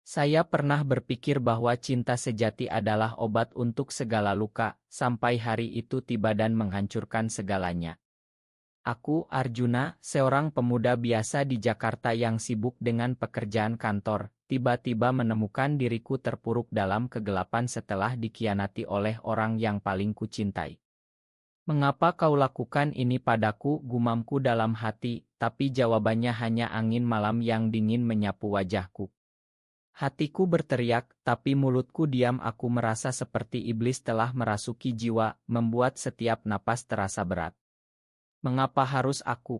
Saya pernah berpikir bahwa cinta sejati adalah obat untuk segala luka, sampai hari itu tiba dan menghancurkan segalanya. Aku, Arjuna, seorang pemuda biasa di Jakarta yang sibuk dengan pekerjaan kantor, tiba-tiba menemukan diriku terpuruk dalam kegelapan setelah dikhianati oleh orang yang paling kucintai. "Mengapa kau lakukan ini padaku?" gumamku dalam hati, tapi jawabannya hanya angin malam yang dingin menyapu wajahku. Hatiku berteriak, tapi mulutku diam. Aku merasa seperti iblis telah merasuki jiwa, membuat setiap napas terasa berat. Mengapa harus aku?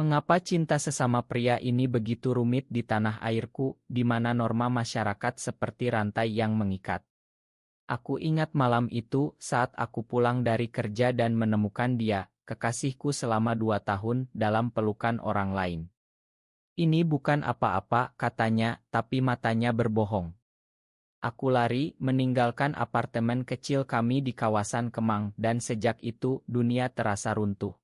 Mengapa cinta sesama pria ini begitu rumit di tanah airku, di mana norma masyarakat seperti rantai yang mengikat? Aku ingat malam itu saat aku pulang dari kerja dan menemukan dia, kekasihku selama 2 tahun, dalam pelukan orang lain. "Ini bukan apa-apa," katanya, tapi matanya berbohong. Aku lari, meninggalkan apartemen kecil kami di kawasan Kemang, dan sejak itu dunia terasa runtuh.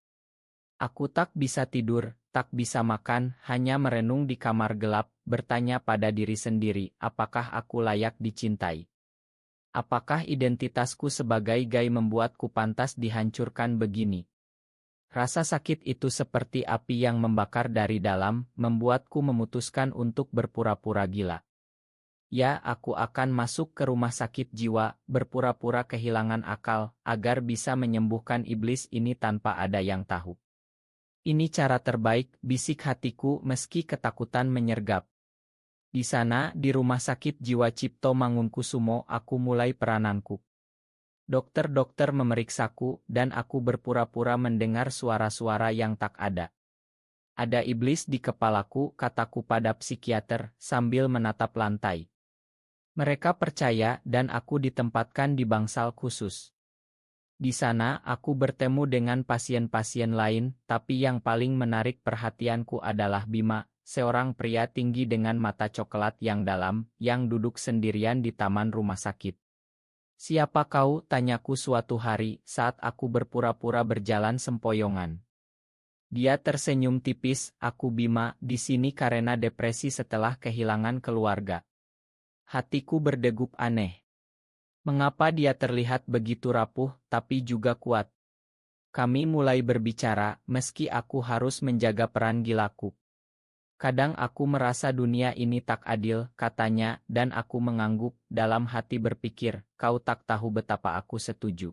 Aku tak bisa tidur, tak bisa makan, hanya merenung di kamar gelap, bertanya pada diri sendiri, apakah aku layak dicintai? Apakah identitasku sebagai gay membuatku pantas dihancurkan begini? Rasa sakit itu seperti api yang membakar dari dalam, membuatku memutuskan untuk berpura-pura gila. Ya, aku akan masuk ke rumah sakit jiwa, berpura-pura kehilangan akal, agar bisa menyembuhkan iblis ini tanpa ada yang tahu. "Ini cara terbaik," bisik hatiku meski ketakutan menyergap. Di sana, di rumah sakit jiwa Cipto Mangunkusumo, aku mulai perananku. Dokter-dokter memeriksaku, dan aku berpura-pura mendengar suara-suara yang tak ada. "Ada iblis di kepalaku," kataku pada psikiater, sambil menatap lantai. Mereka percaya, dan aku ditempatkan di bangsal khusus. Di sana, aku bertemu dengan pasien-pasien lain, tapi yang paling menarik perhatianku adalah Bima, seorang pria tinggi dengan mata coklat yang dalam, yang duduk sendirian di taman rumah sakit. "Siapa kau?" tanyaku suatu hari, saat aku berpura-pura berjalan sempoyongan. Dia tersenyum tipis, "Aku Bima, di sini karena depresi setelah kehilangan keluarga." Hatiku berdegup aneh. Mengapa dia terlihat begitu rapuh, tapi juga kuat? Kami mulai berbicara, meski aku harus menjaga peran gilaku. "Kadang aku merasa dunia ini tak adil," katanya, dan aku mengangguk, dalam hati berpikir, kau tak tahu betapa aku setuju.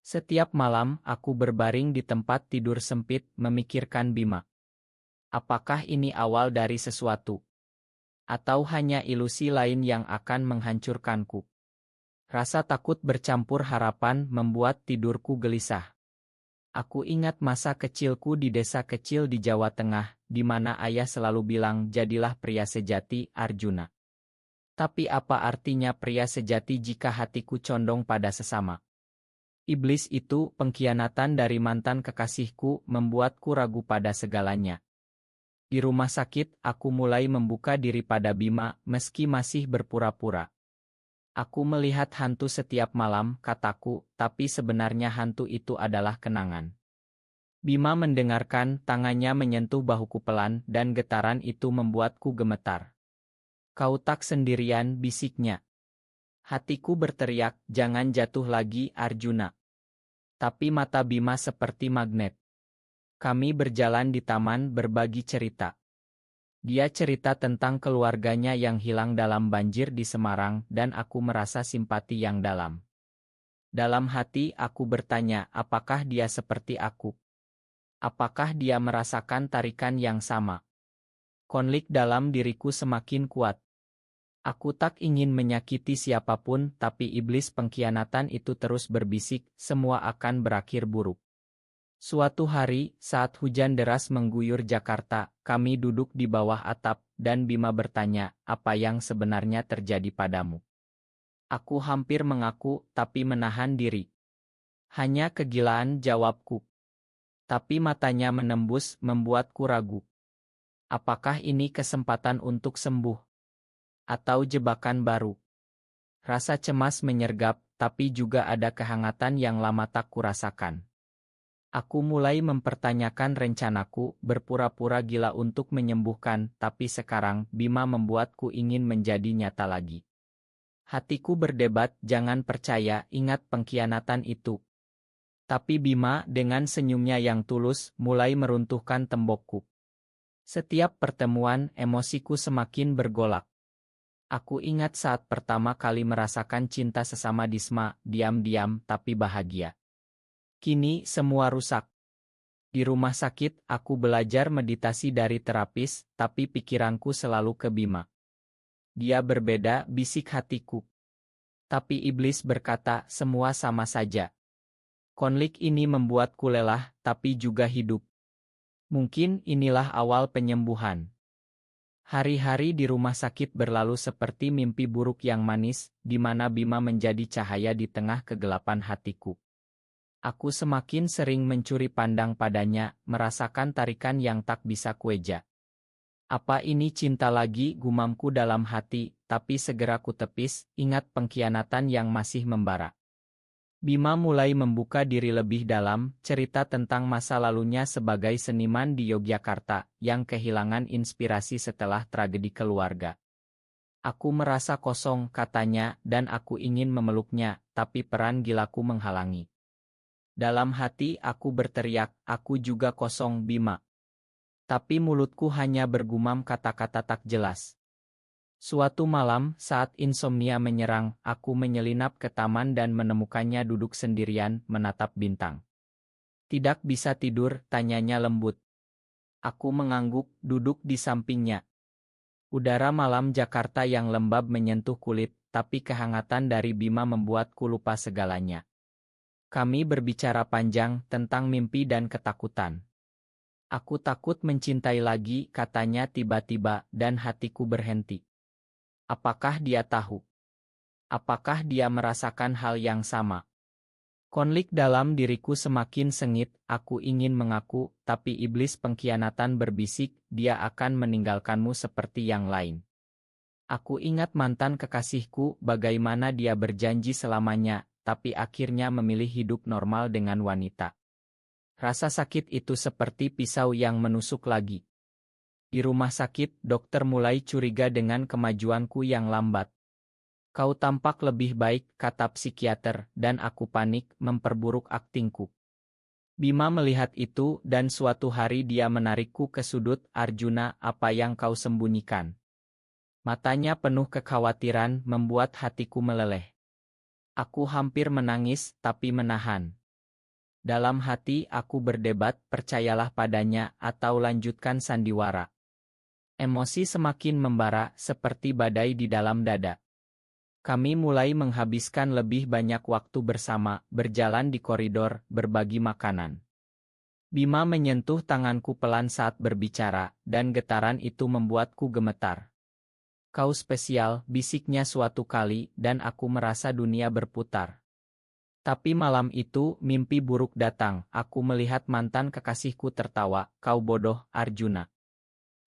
Setiap malam, aku berbaring di tempat tidur sempit, memikirkan Bima. Apakah ini awal dari sesuatu? Atau hanya ilusi lain yang akan menghancurkanku? Rasa takut bercampur harapan membuat tidurku gelisah. Aku ingat masa kecilku di desa kecil di Jawa Tengah, di mana ayah selalu bilang, "Jadilah pria sejati, Arjuna." Tapi apa artinya pria sejati jika hatiku condong pada sesama? Iblis itu, pengkhianatan dari mantan kekasihku, membuatku ragu pada segalanya. Di rumah sakit, aku mulai membuka diri pada Bima, meski masih berpura-pura. "Aku melihat hantu setiap malam," kataku, "tapi sebenarnya hantu itu adalah kenangan." Bima mendengarkan, tangannya menyentuh bahuku pelan, dan getaran itu membuatku gemetar. "Kau tak sendirian," bisiknya. Hatiku berteriak, "Jangan jatuh lagi, Arjuna." Tapi mata Bima seperti magnet. Kami berjalan di taman, berbagi cerita. Dia cerita tentang keluarganya yang hilang dalam banjir di Semarang, dan aku merasa simpati yang dalam. Dalam hati aku bertanya, apakah dia seperti aku? Apakah dia merasakan tarikan yang sama? Konflik dalam diriku semakin kuat. Aku tak ingin menyakiti siapapun, tapi iblis pengkhianatan itu terus berbisik, semua akan berakhir buruk. Suatu hari, saat hujan deras mengguyur Jakarta, kami duduk di bawah atap, dan Bima bertanya, "Apa yang sebenarnya terjadi padamu?" Aku hampir mengaku, tapi menahan diri. "Hanya kegilaan," jawabku. Tapi matanya menembus, membuatku ragu. Apakah ini kesempatan untuk sembuh? Atau jebakan baru? Rasa cemas menyergap, tapi juga ada kehangatan yang lama tak kurasakan. Aku mulai mempertanyakan rencanaku, berpura-pura gila untuk menyembuhkan, tapi sekarang Bima membuatku ingin menjadi nyata lagi. Hatiku berdebat, jangan percaya, ingat pengkhianatan itu. Tapi Bima, dengan senyumnya yang tulus, mulai meruntuhkan tembokku. Setiap pertemuan, emosiku semakin bergolak. Aku ingat saat pertama kali merasakan cinta sesama Disma, diam-diam tapi bahagia. Kini semua rusak. Di rumah sakit, aku belajar meditasi dari terapis, tapi pikiranku selalu ke Bima. Dia berbeda, bisik hatiku. Tapi iblis berkata, semua sama saja. Konflik ini membuatku lelah, tapi juga hidup. Mungkin inilah awal penyembuhan. Hari-hari di rumah sakit berlalu seperti mimpi buruk yang manis, di mana Bima menjadi cahaya di tengah kegelapan hatiku. Aku semakin sering mencuri pandang padanya, merasakan tarikan yang tak bisa kueja. Apa ini cinta lagi, gumamku dalam hati, tapi segera kutepis, ingat pengkhianatan yang masih membara. Bima mulai membuka diri lebih dalam, cerita tentang masa lalunya sebagai seniman di Yogyakarta, yang kehilangan inspirasi setelah tragedi keluarga. Aku merasa kosong, katanya, dan aku ingin memeluknya, tapi peran gilaku menghalangi. Dalam hati aku berteriak, aku juga kosong Bima. Tapi mulutku hanya bergumam kata-kata tak jelas. Suatu malam, saat insomnia menyerang, aku menyelinap ke taman dan menemukannya duduk sendirian, menatap bintang. Tidak bisa tidur, tanyanya lembut. Aku mengangguk, duduk di sampingnya. Udara malam Jakarta yang lembab menyentuh kulit, tapi kehangatan dari Bima membuatku lupa segalanya. Kami berbicara panjang tentang mimpi dan ketakutan. Aku takut mencintai lagi, katanya tiba-tiba, dan hatiku berhenti. Apakah dia tahu? Apakah dia merasakan hal yang sama? Konflik dalam diriku semakin sengit, aku ingin mengaku, tapi iblis pengkhianatan berbisik, dia akan meninggalkanmu seperti yang lain. Aku ingat mantan kekasihku, bagaimana dia berjanji selamanya, tapi akhirnya memilih hidup normal dengan wanita. Rasa sakit itu seperti pisau yang menusuk lagi. Di rumah sakit, dokter mulai curiga dengan kemajuanku yang lambat. Kau tampak lebih baik, kata psikiater, dan aku panik, memperburuk aktingku. Bima melihat itu, dan suatu hari dia menarikku ke sudut, Arjuna, apa yang kau sembunyikan? Matanya penuh kekhawatiran, membuat hatiku meleleh. Aku hampir menangis, tapi menahan. Dalam hati aku berdebat, percayalah padanya, atau lanjutkan sandiwara. Emosi semakin membara, seperti badai di dalam dada. Kami mulai menghabiskan lebih banyak waktu bersama, berjalan di koridor, berbagi makanan. Bima menyentuh tanganku pelan saat berbicara, dan getaran itu membuatku gemetar. Kau spesial, bisiknya suatu kali, dan aku merasa dunia berputar. Tapi malam itu, mimpi buruk datang, aku melihat mantan kekasihku tertawa, kau bodoh, Arjuna.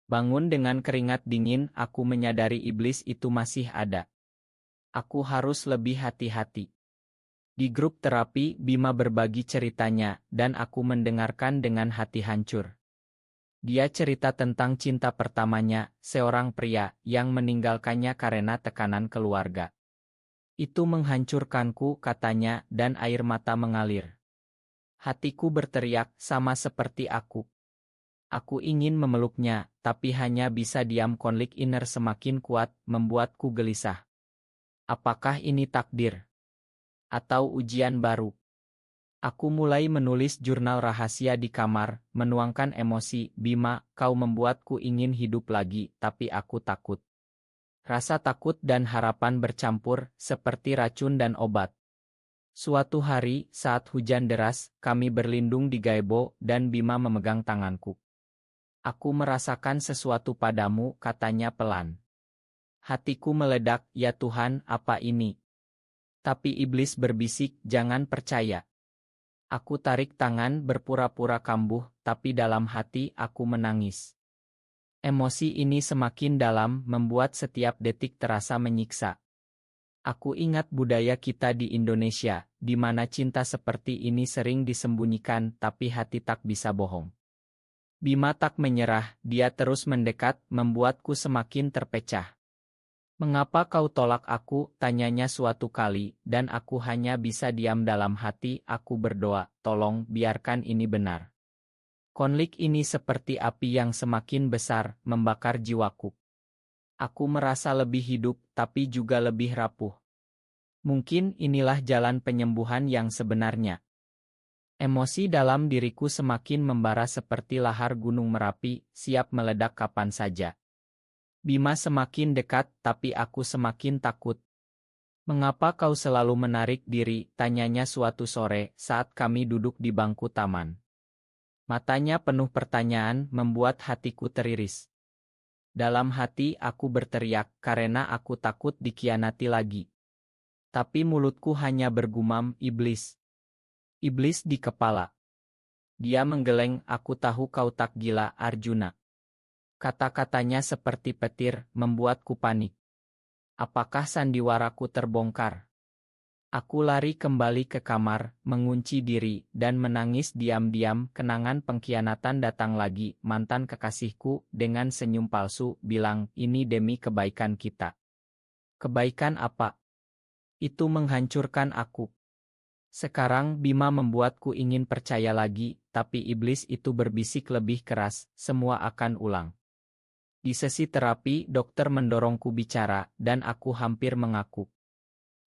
Bangun dengan keringat dingin, aku menyadari iblis itu masih ada. Aku harus lebih hati-hati. Di grup terapi, Bima berbagi ceritanya, dan aku mendengarkan dengan hati hancur. Dia cerita tentang cinta pertamanya, seorang pria, yang meninggalkannya karena tekanan keluarga. Itu menghancurkanku, katanya, dan air mata mengalir. Hatiku berteriak, sama seperti aku. Aku ingin memeluknya, tapi hanya bisa diam. Konflik inner semakin kuat, membuatku gelisah. Apakah ini takdir? Atau ujian baru? Aku mulai menulis jurnal rahasia di kamar, menuangkan emosi, Bima, kau membuatku ingin hidup lagi, tapi aku takut. Rasa takut dan harapan bercampur, seperti racun dan obat. Suatu hari, saat hujan deras, kami berlindung di gazebo, dan Bima memegang tanganku. Aku merasakan sesuatu padamu, katanya pelan. Hatiku meledak, ya Tuhan, apa ini? Tapi iblis berbisik, jangan percaya. Aku tarik tangan berpura-pura kambuh, tapi dalam hati aku menangis. Emosi ini semakin dalam, membuat setiap detik terasa menyiksa. Aku ingat budaya kita di Indonesia, di mana cinta seperti ini sering disembunyikan tapi hati tak bisa bohong. Bima tak menyerah, dia terus mendekat, membuatku semakin terpecah. "Mengapa kau tolak aku?" tanyanya suatu kali, dan aku hanya bisa diam dalam hati. Aku berdoa, "Tolong, biarkan ini benar." Konflik ini seperti api yang semakin besar, membakar jiwaku. Aku merasa lebih hidup, tapi juga lebih rapuh. Mungkin inilah jalan penyembuhan yang sebenarnya. Emosi dalam diriku semakin membara seperti lahar gunung Merapi, siap meledak kapan saja. Bima semakin dekat, tapi aku semakin takut. "Mengapa kau selalu menarik diri?" tanyanya suatu sore saat kami duduk di bangku taman. Matanya penuh pertanyaan, membuat hatiku teriris. Dalam hati aku berteriak karena aku takut dikhianati lagi. Tapi mulutku hanya bergumam, "Iblis. Iblis di kepala." Dia menggeleng, "Aku tahu kau tak gila, Arjuna." Kata-katanya seperti petir, membuatku panik. Apakah sandiwaraku terbongkar? Aku lari kembali ke kamar, mengunci diri, dan menangis diam-diam. Kenangan pengkhianatan datang lagi. Mantan kekasihku, dengan senyum palsu, bilang, "Ini demi kebaikan kita." Kebaikan apa? Itu menghancurkan aku. Sekarang Bima membuatku ingin percaya lagi, tapi iblis itu berbisik lebih keras, "Semua akan ulang." Di sesi terapi, dokter mendorongku bicara, dan aku hampir mengaku.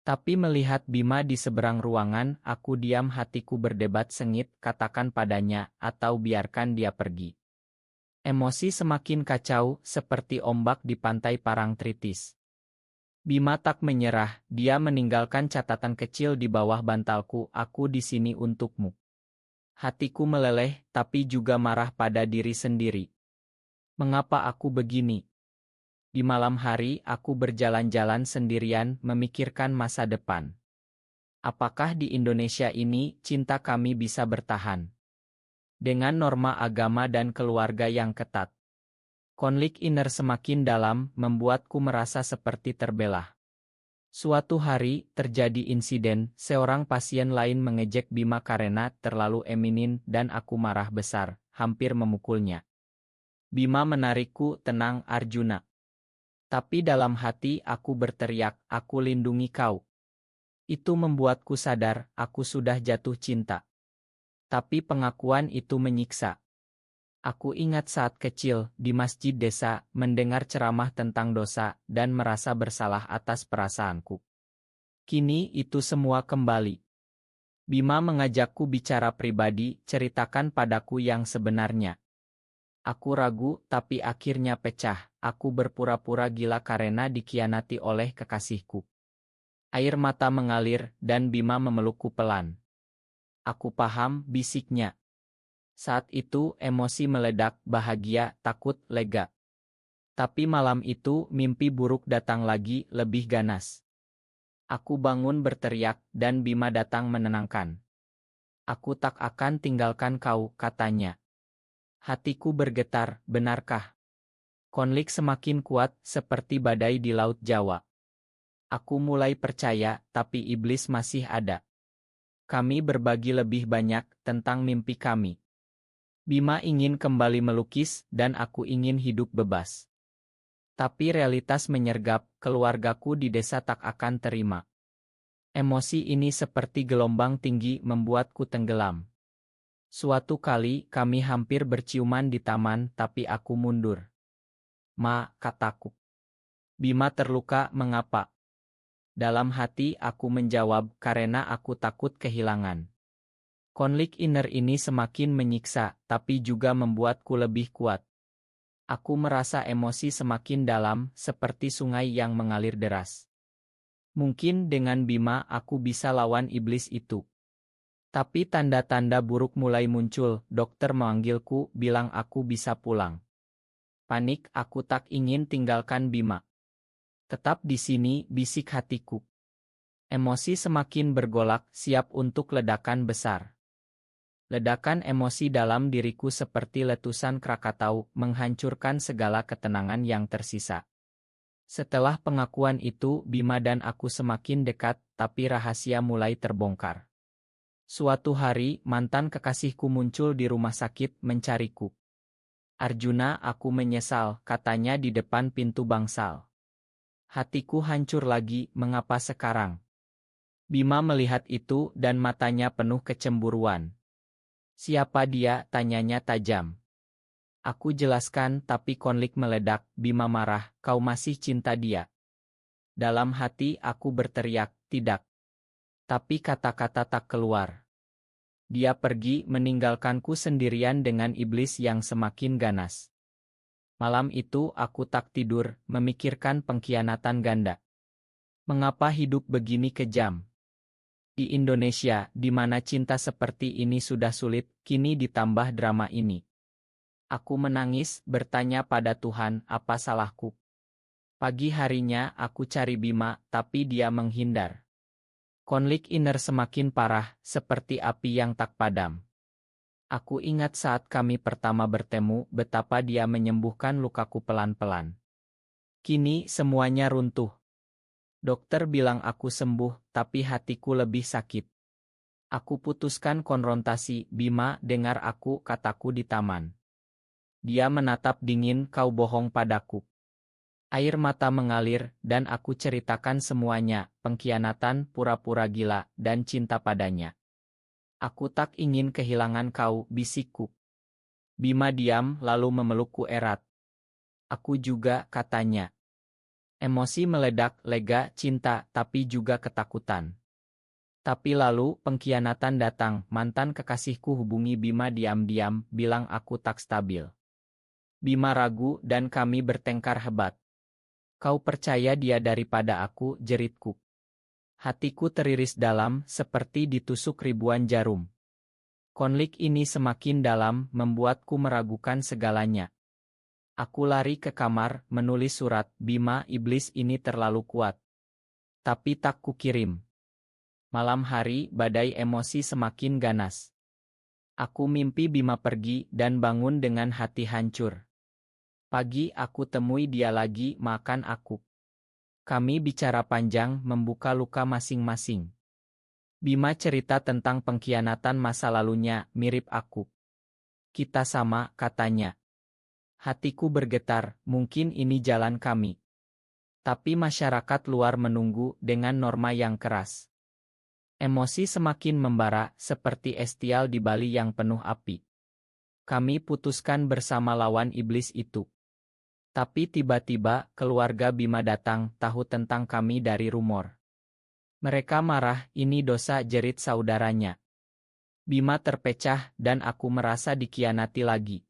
Tapi melihat Bima di seberang ruangan, aku diam, hatiku berdebat sengit, katakan padanya, atau biarkan dia pergi. Emosi semakin kacau, seperti ombak di pantai Parangtritis. Bima tak menyerah, dia meninggalkan catatan kecil di bawah bantalku, "Aku di sini untukmu." Hatiku meleleh, tapi juga marah pada diri sendiri. Mengapa aku begini? Di malam hari, aku berjalan-jalan sendirian, memikirkan masa depan. Apakah di Indonesia ini, cinta kami bisa bertahan? Dengan norma agama dan keluarga yang ketat. Konflik inner semakin dalam, membuatku merasa seperti terbelah. Suatu hari, terjadi insiden, seorang pasien lain mengejek Bima karena terlalu eminin, dan aku marah besar, hampir memukulnya. Bima menarikku, "Tenang, Arjuna." Tapi dalam hati aku berteriak, "Aku lindungi kau." Itu membuatku sadar, aku sudah jatuh cinta. Tapi pengakuan itu menyiksa. Aku ingat saat kecil, di masjid desa, mendengar ceramah tentang dosa, dan merasa bersalah atas perasaanku. Kini itu semua kembali. Bima mengajakku bicara pribadi, ceritakan padaku yang sebenarnya. Aku ragu, tapi akhirnya pecah. Aku berpura-pura gila karena dikhianati oleh kekasihku. Air mata mengalir, dan Bima memelukku pelan. "Aku paham," bisiknya. Saat itu emosi meledak, bahagia, takut, lega. Tapi malam itu mimpi buruk datang lagi, lebih ganas. Aku bangun berteriak, dan Bima datang menenangkan. "Aku tak akan tinggalkan kau," katanya. Hatiku bergetar, benarkah? Konflik semakin kuat, seperti badai di Laut Jawa. Aku mulai percaya, tapi iblis masih ada. Kami berbagi lebih banyak tentang mimpi kami. Bima ingin kembali melukis, dan aku ingin hidup bebas. Tapi realitas menyergap, keluargaku di desa tak akan terima. Emosi ini seperti gelombang tinggi, membuatku tenggelam. Suatu kali kami hampir berciuman di taman, tapi aku mundur. "Ma," kataku. Bima terluka, "Mengapa?" Dalam hati aku menjawab, "Karena aku takut kehilangan." Konflik inner ini semakin menyiksa, tapi juga membuatku lebih kuat. Aku merasa emosi semakin dalam, seperti sungai yang mengalir deras. Mungkin dengan Bima aku bisa lawan iblis itu. Tapi tanda-tanda buruk mulai muncul, dokter memanggilku, bilang aku bisa pulang. Panik, aku tak ingin tinggalkan Bima. "Tetap di sini," bisik hatiku. Emosi semakin bergolak, siap untuk ledakan besar. Ledakan emosi dalam diriku seperti letusan Krakatau, menghancurkan segala ketenangan yang tersisa. Setelah pengakuan itu, Bima dan aku semakin dekat, tapi rahasia mulai terbongkar. Suatu hari, mantan kekasihku muncul di rumah sakit mencariku. Arjuna, aku menyesal, katanya di depan pintu bangsal. Hatiku hancur lagi, mengapa sekarang? Bima melihat itu dan matanya penuh kecemburuan. Siapa dia? Tanyanya tajam. Aku jelaskan tapi konflik meledak, Bima marah, kau masih cinta dia. Dalam hati aku berteriak, tidak. Tapi kata-kata tak keluar. Dia pergi meninggalkanku sendirian dengan iblis yang semakin ganas. Malam itu aku tak tidur, memikirkan pengkhianatan ganda. Mengapa hidup begini kejam? Di Indonesia, di mana cinta seperti ini sudah sulit, kini ditambah drama ini. Aku menangis, bertanya pada Tuhan, apa salahku? Pagi harinya aku cari Bima, tapi dia menghindar. Konflik inner semakin parah, seperti api yang tak padam. Aku ingat saat kami pertama bertemu, betapa dia menyembuhkan lukaku pelan-pelan. Kini semuanya runtuh. Dokter bilang aku sembuh, tapi hatiku lebih sakit. Aku putuskan konfrontasi, Bima, dengar aku, kataku di taman. Dia menatap dingin, kau bohong padaku. Air mata mengalir, dan aku ceritakan semuanya, pengkhianatan, pura-pura gila, dan cinta padanya. Aku tak ingin kehilangan kau, bisikku. Bima diam, lalu memelukku erat. Aku juga, katanya. Emosi meledak, lega, cinta, tapi juga ketakutan. Tapi lalu, pengkhianatan datang, mantan kekasihku hubungi Bima diam-diam, bilang aku tak stabil. Bima ragu, dan kami bertengkar hebat. Kau percaya dia daripada aku, jeritku. Hatiku teriris dalam, seperti ditusuk ribuan jarum. Konflik ini semakin dalam, membuatku meragukan segalanya. Aku lari ke kamar, menulis surat, Bima, iblis ini terlalu kuat. Tapi tak kukirim. Malam hari, badai emosi semakin ganas. Aku mimpi Bima pergi, dan bangun dengan hati hancur. Pagi aku temui dia lagi, makan aku. Kami bicara panjang, membuka luka masing-masing. Bima cerita tentang pengkhianatan masa lalunya, mirip aku. Kita sama, katanya. Hatiku bergetar, mungkin ini jalan kami. Tapi masyarakat luar menunggu dengan norma yang keras. Emosi semakin membara, seperti estial di Bali yang penuh api. Kami putuskan bersama lawan iblis itu. Tapi tiba-tiba, keluarga Bima datang, tahu tentang kami dari rumor. Mereka marah, ini dosa, jerit saudaranya. Bima terpecah, dan aku merasa dikhianati lagi.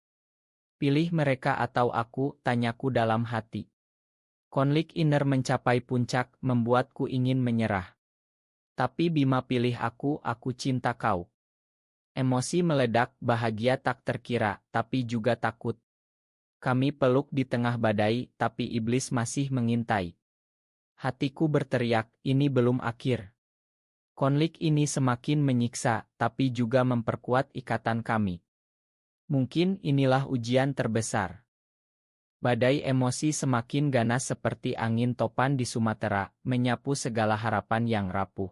Pilih mereka atau aku, tanyaku dalam hati. Konflik inner mencapai puncak, membuatku ingin menyerah. Tapi Bima pilih aku cinta kau. Emosi meledak, bahagia tak terkira, tapi juga takut. Kami peluk di tengah badai, tapi iblis masih mengintai. Hatiku berteriak, ini belum akhir. Konflik ini semakin menyiksa, tapi juga memperkuat ikatan kami. Mungkin inilah ujian terbesar. Badai emosi semakin ganas seperti angin topan di Sumatera, menyapu segala harapan yang rapuh.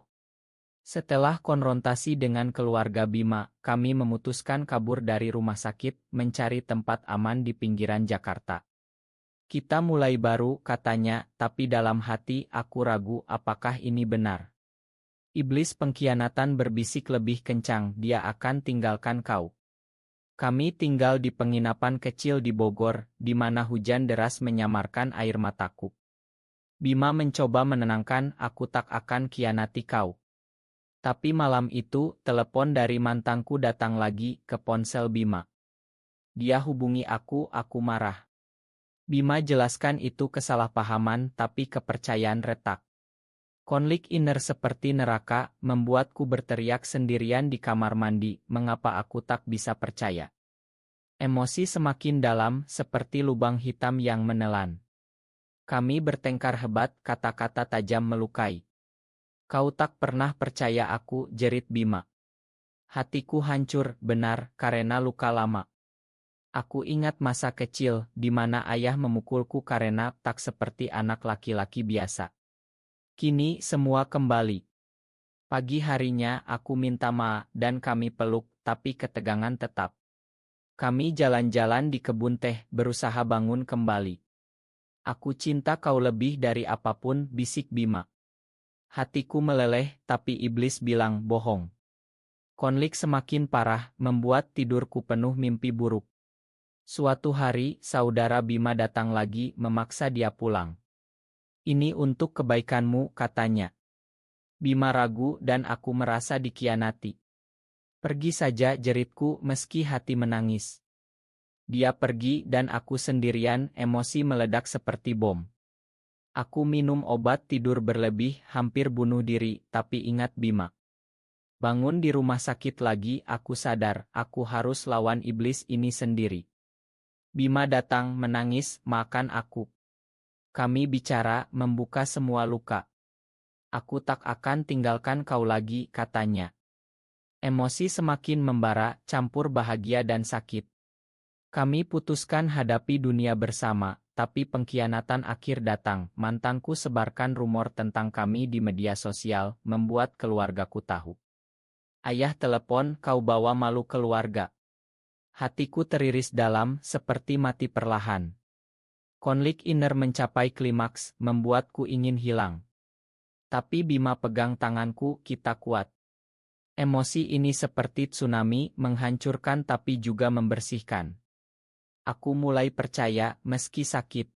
Setelah konfrontasi dengan keluarga Bima, kami memutuskan kabur dari rumah sakit, mencari tempat aman di pinggiran Jakarta. Kita mulai baru, katanya, tapi dalam hati aku ragu apakah ini benar. Iblis pengkhianatan berbisik lebih kencang, dia akan tinggalkan kau. Kami tinggal di penginapan kecil di Bogor, di mana hujan deras menyamarkan air mataku. Bima mencoba menenangkan, aku tak akan khianati kau. Tapi malam itu, telepon dari mantanku datang lagi ke ponsel Bima. Dia hubungi aku marah. Bima jelaskan itu kesalahpahaman, tapi kepercayaan retak. Konflik inner seperti neraka, membuatku berteriak sendirian di kamar mandi, mengapa aku tak bisa percaya. Emosi semakin dalam, seperti lubang hitam yang menelan. Kami bertengkar hebat, kata-kata tajam melukai. Kau tak pernah percaya aku, jerit Bima. Hatiku hancur, benar, karena luka lama. Aku ingat masa kecil, di mana ayah memukulku karena tak seperti anak laki-laki biasa. Kini semua kembali. Pagi harinya aku minta maaf dan kami peluk, tapi ketegangan tetap. Kami jalan-jalan di kebun teh, berusaha bangun kembali. Aku cinta kau lebih dari apapun, bisik Bima. Hatiku meleleh, tapi iblis bilang bohong. Konflik semakin parah, membuat tidurku penuh mimpi buruk. Suatu hari, saudara Bima datang lagi, memaksa dia pulang. Ini untuk kebaikanmu, katanya. Bima ragu dan aku merasa dikhianati. Pergi saja, jeritku meski hati menangis. Dia pergi dan aku sendirian, emosi meledak seperti bom. Aku minum obat tidur berlebih, hampir bunuh diri, tapi ingat Bima. Bangun di rumah sakit lagi, aku sadar, aku harus lawan iblis ini sendiri. Bima datang menangis, makan aku. Kami bicara, membuka semua luka. Aku tak akan tinggalkan kau lagi, katanya. Emosi semakin membara, campur bahagia dan sakit. Kami putuskan hadapi dunia bersama, tapi pengkhianatan akhir datang. Mantanku sebarkan rumor tentang kami di media sosial, membuat keluargaku tahu. Ayah telepon, kau bawa malu keluarga. Hatiku teriris dalam, seperti mati perlahan. Konflik inner mencapai klimaks, membuatku ingin hilang. Tapi Bima pegang tanganku, kita kuat. Emosi ini seperti tsunami, menghancurkan tapi juga membersihkan. Aku mulai percaya, meski sakit.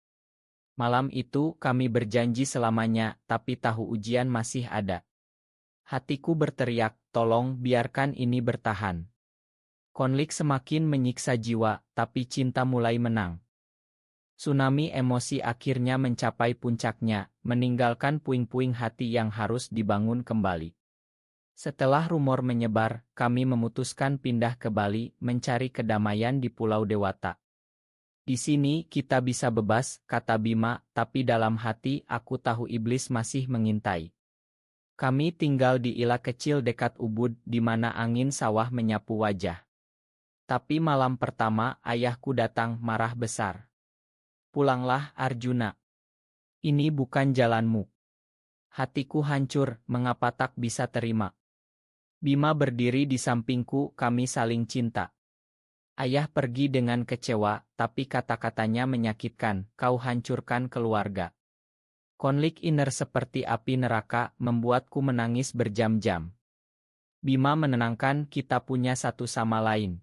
Malam itu kami berjanji selamanya, tapi tahu ujian masih ada. Hatiku berteriak, tolong biarkan ini bertahan. Konflik semakin menyiksa jiwa, tapi cinta mulai menang. Tsunami emosi akhirnya mencapai puncaknya, meninggalkan puing-puing hati yang harus dibangun kembali. Setelah rumor menyebar, kami memutuskan pindah ke Bali, mencari kedamaian di Pulau Dewata. Di sini kita bisa bebas, kata Bima, tapi dalam hati aku tahu iblis masih mengintai. Kami tinggal di ila kecil dekat Ubud, di mana angin sawah menyapu wajah. Tapi malam pertama, ayahku datang marah besar. Pulanglah, Arjuna. Ini bukan jalanmu. Hatiku hancur, mengapa tak bisa terima. Bima berdiri di sampingku, kami saling cinta. Ayah pergi dengan kecewa, tapi kata-katanya menyakitkan, kau hancurkan keluarga. Konflik inner seperti api neraka, membuatku menangis berjam-jam. Bima menenangkan, kita punya satu sama lain.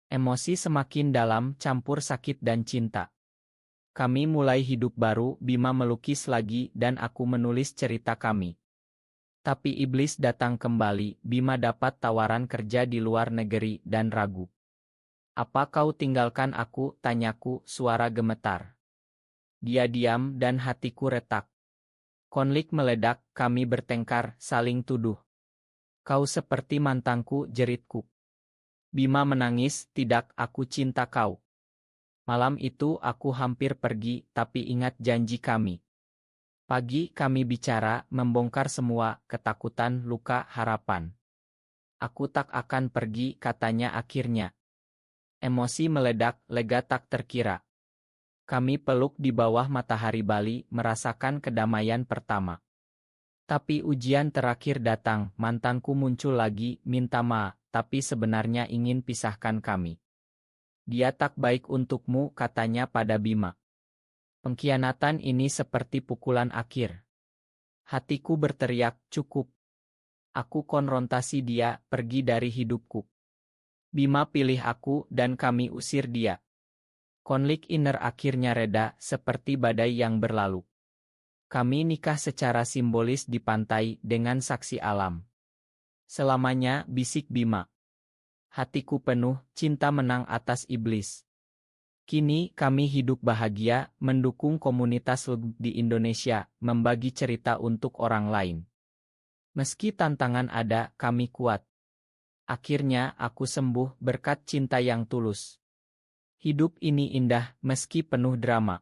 Emosi semakin dalam, campur sakit dan cinta. Kami mulai hidup baru, Bima melukis lagi dan aku menulis cerita kami. Tapi iblis datang kembali, Bima dapat tawaran kerja di luar negeri dan ragu. Apa kau tinggalkan aku, tanyaku, suara gemetar. Dia diam dan hatiku retak. Konflik meledak, kami bertengkar, saling tuduh. Kau seperti mantanku, jeritku. Bima menangis, tidak, aku cinta kau. Malam itu aku hampir pergi, tapi ingat janji kami. Pagi kami bicara, membongkar semua, ketakutan, luka, harapan. Aku tak akan pergi, katanya akhirnya. Emosi meledak, lega tak terkira. Kami peluk di bawah matahari Bali, merasakan kedamaian pertama. Tapi ujian terakhir datang, mantanku muncul lagi, minta maaf, tapi sebenarnya ingin pisahkan kami. Dia tak baik untukmu, katanya pada Bima. Pengkhianatan ini seperti pukulan akhir. Hatiku berteriak, cukup. Aku konfrontasi dia, pergi dari hidupku. Bima pilih aku dan kami usir dia. Konflik inner akhirnya reda, seperti badai yang berlalu. Kami nikah secara simbolis di pantai dengan saksi alam. Selamanya, bisik Bima. Hatiku penuh, cinta menang atas iblis. Kini kami hidup bahagia, mendukung komunitas LGBTQ di Indonesia, membagi cerita untuk orang lain. Meski tantangan ada, kami kuat. Akhirnya aku sembuh berkat cinta yang tulus. Hidup ini indah, meski penuh drama.